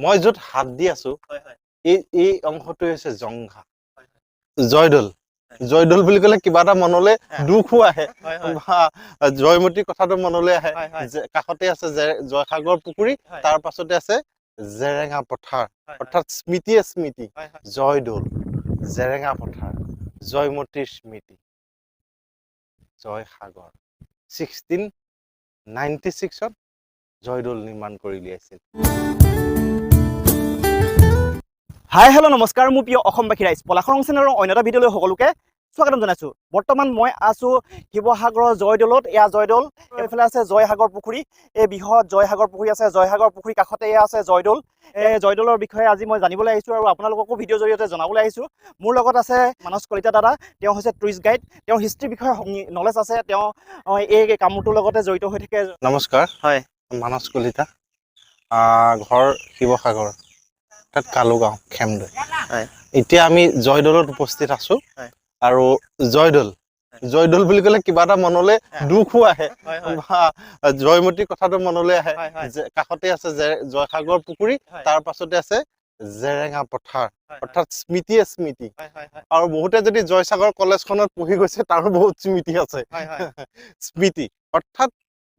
মই য'ত হাত দি আছো এই অংশটো হৈছে জংঘা জয়দৌল জয়দৌল বুলি ক'লে কিবা এটা মনলৈ দুখো আহে বা জয়মতীৰ কথাটো মনলৈ আহে কাষতে আছে জয়সাগৰ পুখুৰী তাৰ পাছতে আছে জেৰেঙা পথাৰ অৰ্থাৎ স্মৃতিয়ে স্মৃতি জয়দৌল জেৰেঙা পথাৰ জয়মতীৰ স্মৃতি জয়সাগৰ 1696ত জয়দৌল নিৰ্মাণ কৰি উলিয়াইছিল। হাই হেল্ল' নমস্কাৰ, মোৰ প্ৰিয় অসমবাসী ৰাইজ পলাশৰং চেনেলৰ অন্য এটা ভিডিঅ'লৈ সকলোকে স্বাগতম জনাইছোঁ। বৰ্তমান মই আছোঁ শিৱসাগৰৰ জয়দৌলত। এয়া জয়দৌল, এইফালে আছে জয়সাগৰ পুখুৰী। এই বৃহৎ জয়সাগৰ পুখুৰী আছে, জয়সাগৰ পুখুৰী কাষতে এয়া আছে জয়দৌল। এই জয়দৌলৰ বিষয়ে আজি মই জানিবলৈ আহিছোঁ আৰু আপোনালোককো ভিডিঅ'ৰ জৰিয়তে জনাবলৈ আহিছোঁ। মোৰ লগত আছে মানস কলিতা দাদা, তেওঁ হৈছে টুৰিষ্ট গাইড, তেওঁৰ হিষ্ট্ৰীৰ বিষয়ে নলেজ আছে, তেওঁ এই কামটোৰ লগতে জড়িত হৈ থাকে। নমস্কাৰ, হয়, মানস কলিতা, ঘৰ শিৱসাগৰ, তাত কালুগাঁও খেমদৈ। এতিয়া আমি জয়দৌলত উপস্থিত আছো আৰু জয়দৌল বুলি ক'লে কিবা এটা মনলৈ দুখো আহে বা জয়মতীৰ কথাটো মনলৈ আহে কাষতে আছে জয়সাগৰ পুখুৰী তাৰ পাছতে আছে জেৰেঙা পথাৰ অৰ্থাৎ স্মৃতিয়ে স্মৃতি আৰু বহুতে যদি জয়সাগৰ কলেজখনত পঢ়ি গৈছে তাৰো বহুত স্মৃতি আছে স্মৃতি অৰ্থাৎ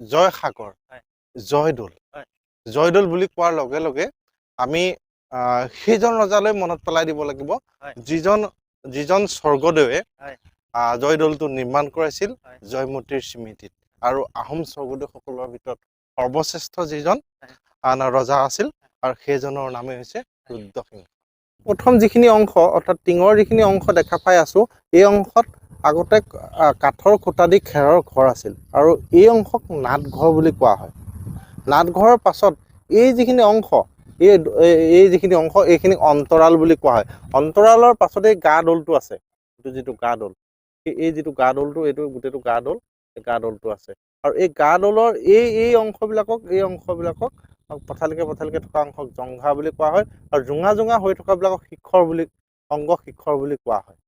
জয়সাগৰ জয়দৌল বুলি কোৱাৰ লগে লগে আমি সেইজন ৰজালৈ মনত পেলাই দিব লাগিব যিজন স্বৰ্গদেৱে জয়দৌলটো নিৰ্মাণ কৰাইছিল জয়মতীৰ স্মৃতিত আৰু আহোম স্বৰ্গদেউসকলৰ ভিতৰত সৰ্বশ্ৰেষ্ঠ যিজন ৰজা আছিল আৰু সেইজনৰ নামে হৈছে ৰুদ্ৰসিংহ। প্ৰথম যিখিনি অংশ অৰ্থাৎ টিঙৰ যিখিনি অংশ দেখা পাই আছো এই অংশত আগতে কাঠৰ খুঁটা দি খেৰৰ ঘৰ আছিল আৰু এই অংশক নাটঘৰ বুলি কোৱা হয়। নাটঘৰৰ পাছত এই যিখিনি অংশ এইখিনি অন্তৰাল বুলি কোৱা হয়। অন্তৰালৰ পাছতে গা দৌলটো আছে, যিটো গা দৌল, এই যিটো গা দৌলটো এইটো গোটেইটো গা দৌলটো আছে আৰু এই গা দৌলৰ এই অংশবিলাকক পথালিকে থকা অংশক জংঘা বুলি কোৱা হয় আৰু জোঙা হৈ থকাবিলাকক অংগ শিখৰ বুলি কোৱা হয়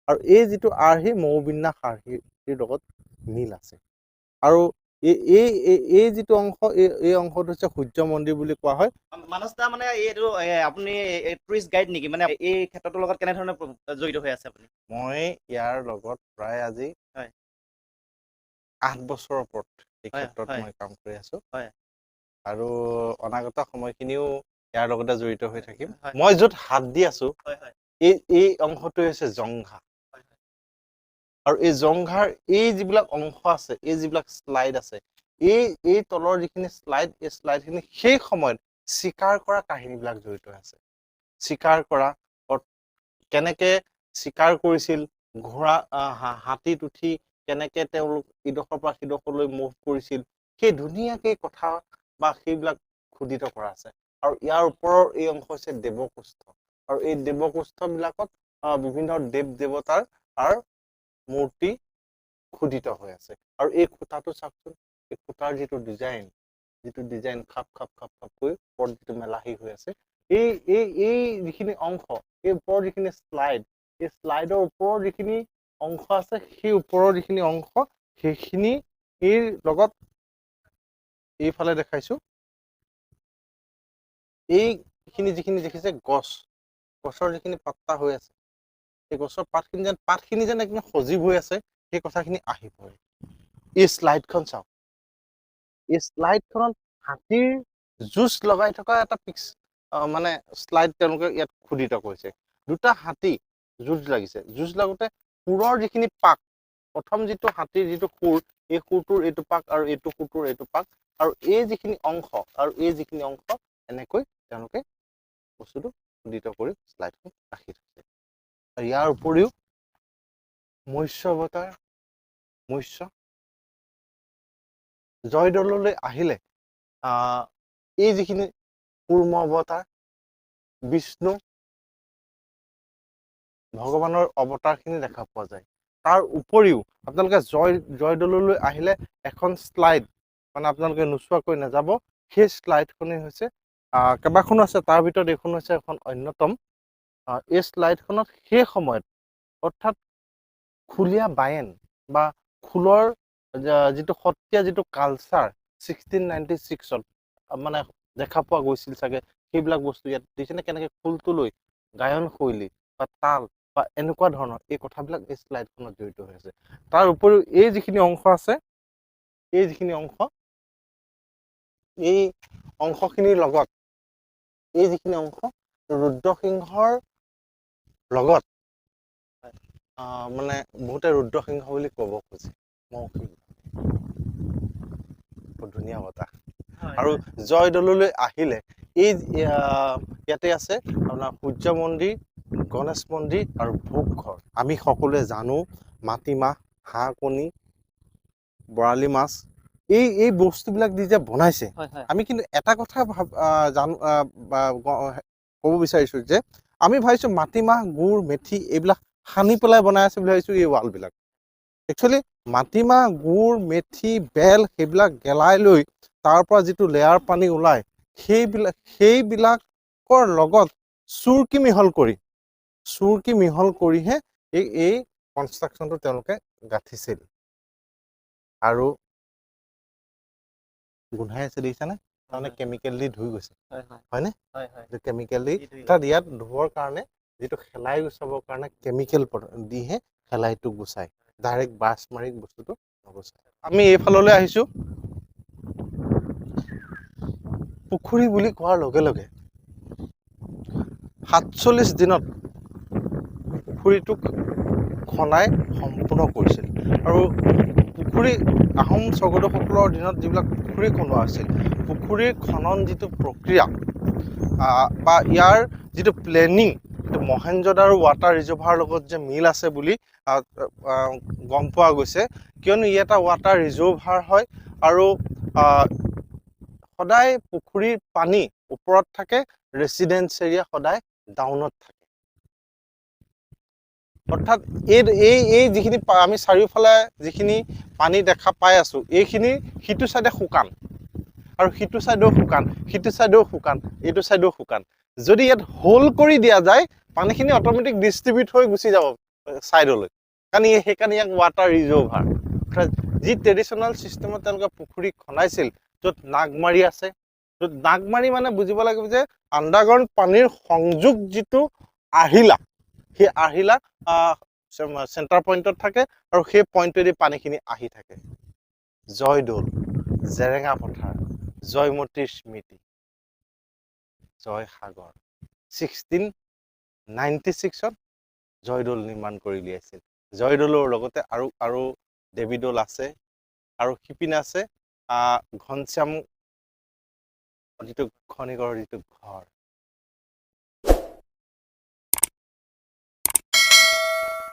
আৰু এই যিটো আৰ্হি মৌবিন্যাস আৰ্হিৰ লগত মিল আছে আৰু এই যিটো অংশ এই অংশটো হৈছে সূৰ্য মন্দিৰ বুলি কোৱা হয়। মানস দা, মানে এইটো আপুনি টুৰিষ্ট গাইড নেকি? মানে এই ক্ষেত্ৰটোৰ লগত কেনেধৰণে জড়িত হৈ আছে আপুনি? মই ইয়াৰ লগত প্ৰায় আজি 8 বছৰৰ ওপৰত এই ক্ষেত্ৰত মই কাম কৰি আছো আৰু অনাগত সময়খিনিও ইয়াৰ লগতে জড়িত হৈ থাকিম। মই য'ত হাত দি আছো এই অংশটো হৈছে জংঘা আৰু এই জংঘাৰ এই যিবিলাক অংশ আছে, এই যিবিলাক শ্লাইড আছে, এই তলৰ যিখিনি শ্লাইড, এই শ্লাইডখিনি সেই সময়ত চিকাৰ কৰা কাহিনীবিলাক জড়িত আছে। চিকাৰ কৰা, কেনেকে চিকাৰ কৰিছিল, ঘোঁৰা হাতীত উঠি কেনেকে তেওঁলোক ইডোখৰ পৰা সিডোখৰলৈ মুভ কৰিছিল, সেই ধুনীয়াকে কথা বা সেইবিলাক খোদিত কৰা আছে আৰু ইয়াৰ ওপৰৰ এই অংশ হৈছে দেৱকোষ্ঠ আৰু এই দেৱকোষ্ঠবিলাকত বিভিন্ন দেৱ দেৱতাৰ মূৰ্তি খোদিত হৈ আছে আৰু এই খুঁটাটো চাওকচোন, এই খুঁটাৰ যিটো ডিজাইন খাপ খাপকৈ ওপৰত যিটো মেলাহি হৈ আছে, এই যিখিনি অংশ, এই ওপৰৰ যিখিনি শ্লাইড, এই শ্লাইডৰ ওপৰৰ যিখিনি অংশ আছে, সেই ওপৰৰ যিখিনি অংশ সেইখিনি এই লগত এইফালে দেখাইছো, এইখিনি যিখিনি দেখিছে গছৰ যিখিনি পাত্তা হৈ আছে, এই গছৰ পাতখিনি যেন একদম সজীৱ হৈ আছে, সেই কথাখিনি আহি পৰে। এই শ্লাইডখন চাওক, এই শ্লাইডখনত হাতীৰ যুঁজ লগাই থকা এটা মানে শ্লাইড তেওঁলোকে ইয়াত খোদিত কৰিছে। দুটা হাতী যুঁজ লাগোতে সুৰৰ যিখিনি পাক, প্ৰথম যিটো হাতীৰ যিটো সুৰ, এই সুৰটোৰ এইটো পাক আৰু এইটো সুৰটোৰ এইটো পাক আৰু এই যিখিনি অংশ এনেকৈ তেওঁলোকে বস্তুটো খোদিত কৰি শ্লাইডখন ৰাখি থৈছে। আৰু ইয়াৰ উপৰিও মৎস্য জয়দৌললৈ আহিলে এই যিখিনি কুৰ্ম অৱতাৰ, বিষ্ণু ভগৱানৰ অৱতাৰখিনি দেখা পোৱা যায়। তাৰ উপৰিও আপোনালোকে জয়দৌললৈ আহিলে এখন শ্লাইড, মানে আপোনালোকে নোচোৱাকৈ নাযাব, সেই শ্লাইডখনেই হৈছে কেইবাখনো আছে, তাৰ ভিতৰত এইখন হৈছে এখন অন্যতম। এই শ্লাইডখনত সেই সময়ত অৰ্থাৎ খুলীয়া বায়েন বা খোলৰ যিটো সত্ৰীয়া যিটো কালচাৰ 1696ত মানে দেখা পোৱা গৈছিল চাগে, সেইবিলাক বস্তু ইয়াত দিছেনে কেনেকৈ খোলটো লৈ গায়ন শৈলী বা তাল বা এনেকুৱা ধৰণৰ এই কথাবিলাক এই শ্লাইডখনত জড়িত হৈ আছে। তাৰ উপৰিও এই যিখিনি অংশ আছে, এই যিখিনি অংশ, এই অংশখিনিৰ লগত এই যিখিনি অংশ ৰুদ্ৰসিংহৰ লগত মানে বহুতে ৰুদ্ৰসিংহ বুলি ক'ব খোজে। মৌখিক ধুনীয়া বতাহ। আৰু জয়দৌললৈ আহিলে এই ইয়াতে আছে আপোনাৰ সূৰ্য মন্দিৰ, গণেশ মন্দিৰ আৰু ভোগঘৰ। আমি সকলোৱে জানো মাটিমাহ, হাঁহ কণী, বৰালি মাছ এই বস্তুবিলাক দি যে বনাইছে, আমি কিন্তু এটা কথা ক'ব বিচাৰিছো যে আমি ভাবিছো মাটিমাহ, গুড়, মেথি এইবিলাক সানি পেলাই বনাই আছে বুলি ভাবিছো এই ৱালবিলাক। একচুৱেলি মাটিমাহ, গুড়, মেথি, বেল সেইবিলাক গেলাই লৈ তাৰ পৰা যিটো লেয়াৰ পানী ওলায় সেইবিলাকৰ লগত চুৰকি মিহল কৰিহে এই কনষ্ট্ৰাকশ্যনটো তেওঁলোকে গাঁঠিছিল। আৰু গোন্ধাই আছে দেখিছানে? তাৰমানে কেমিকেল দি ধুই গৈছে, হয়নে? কেমিকেল দি অৰ্থাৎ ইয়াত ধুবৰ কাৰণে যিটো শেলাই গুচাবৰ কাৰণে কেমিকেল দিহে শেলাইটো গুচায়, ডাইৰেক্ট ব্ৰাছ মাৰি বস্তুটো নগুচায়। আমি এইফাললৈ আহিছো। পুখুৰী বুলি কোৱাৰ লগে লগে ৪৭ দিনত পুখুৰীটোক খনাই সম্পূৰ্ণ কৰিছিল। আৰু পুখুৰী আহোম স্বৰ্গদেউসকলৰ দিনত যিবিলাক পুখুৰী খনোৱা হৈছিল, পুখুৰীৰ খনন যিটো প্ৰক্ৰিয়া বা ইয়াৰ যিটো প্লেনিং, মহেঞ্জোদাৰো ৱাটাৰ ৰিজাৰ্ভাৰৰ লগত যে মিল আছে বুলি গম পোৱা গৈছে, কিয়নো ই এটা ৱাটাৰ ৰিজাৰ্ভাৰ হয় আৰু সদায় পুখুৰীৰ পানী ওপৰত থাকে, ৰেচিডেঞ্চ এৰিয়া সদায় ডাউনত থাকে। অৰ্থাৎ এই যিখিনি আমি চাৰিওফালে যিখিনি পানী দেখা পাই আছো, এইখিনি সিটো চাইডে শুকান আৰু সিটো চাইডেও শুকান, সিটো চাইডেও শুকান, এইটো চাইডেও শুকান। যদি ইয়াত হোল কৰি দিয়া যায়, পানীখিনি অট'মেটিক ডিষ্ট্ৰিবিউট হৈ গুচি যাব চাইডলৈ, কাৰণ সেইকাৰণে ইয়াক ৱাটাৰ ৰিজাৰ্ভাৰ। যি ট্ৰেডিশ্যনেল চিষ্টেমত তেওঁলোকে পুখুৰী খনাইছিল, য'ত নাগমাৰি আছে, য'ত নাগমাৰি মানে বুজিব লাগিব যে আণ্ডাৰগ্ৰাউণ্ড পানীৰ সংযোগ যিটো আহিলা, সেই আহিলা চেণ্টাৰ পইণ্টত থাকে আৰু সেই পইণ্টেদি পানীখিনি আহি থাকে। জয়দৌল, জেৰেঙা পথাৰ, জয়মতীৰ স্মৃতি, জয়সাগৰ। 1696ত জয়দৌল নিৰ্মাণ কৰি উলিয়াইছিল। জয়দৌলৰ লগতে আৰু দেৱীদৌল আছে, আৰু সিপিনে আছে ঘনশ্যাম যিটো খনিকৰ যিটো ঘৰ,